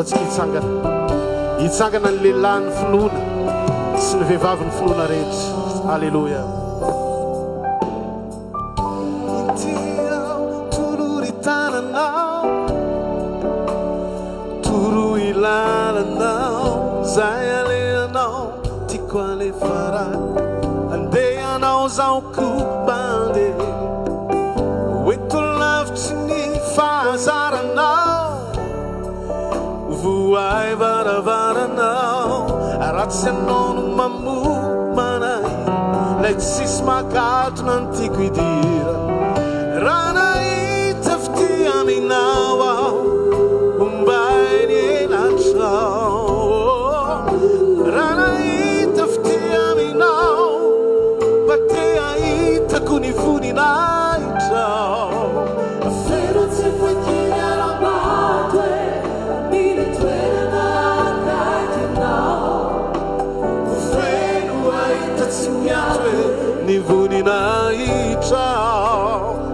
antsika hitsangana ny lehilahy ny finoana sy ny vehivavy ny finoana rehetra. Alleluia. Zay aleanao tiako alefara andehanao zaho kubande oeto lavitry ny fahazaranao voay varavaranao ratsy anao no mamomanay lay tsisy makatona ny tiako idira raha nahita fity aminao aho ombay ny elatrao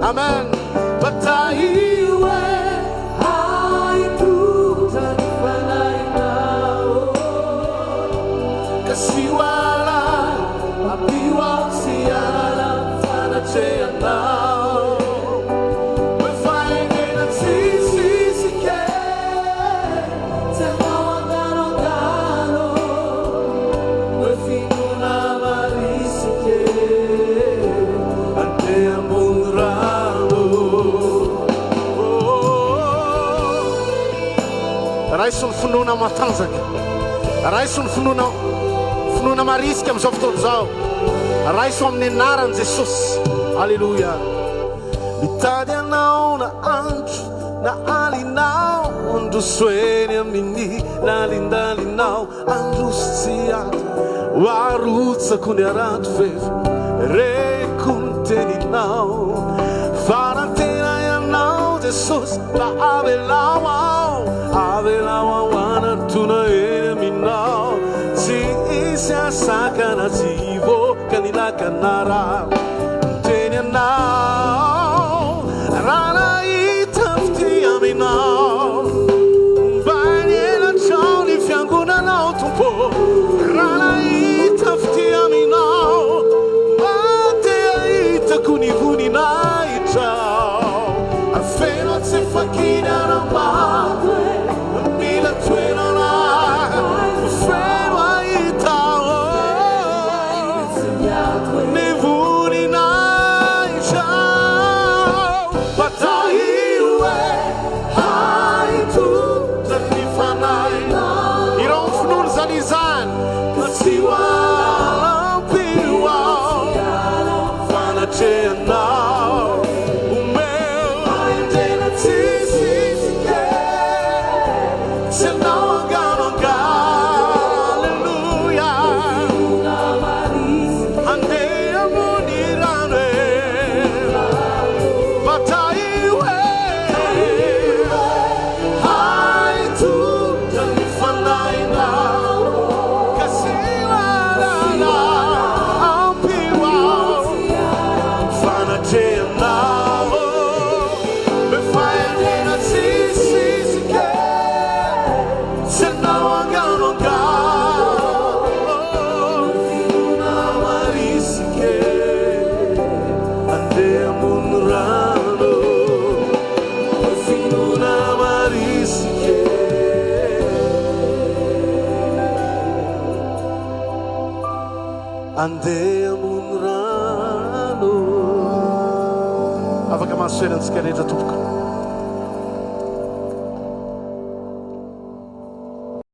Amen. Batahiwe haitutani fanainao kasiwala apiwa siala fanacheanao wefaingena sisisike tenawanganogano wefinuna marisike anteamunra raiso ny finoana matanjaka raiso ny finoana marisika amin'izao fotoana izao raiso amin'ny anaran'i Jesosy. Alleluia. Mitady anao na andro na alinao androsoeny amin'ny lalindalinao androsy ato hoarotsako ny arato feva reko ny teninao farantena ianao Jesosy mba avelao avelao anatuna eminao si isya sakana zivo kanila kanara mtenyanao rana itafti aminao mbanyela choni fianguna nao tumpo rana itafti aminao mbate itakunivuni na itao afeno tsefakina na mbate andeha amon'ny rano afaka mahasoerantsika rehetra tompoko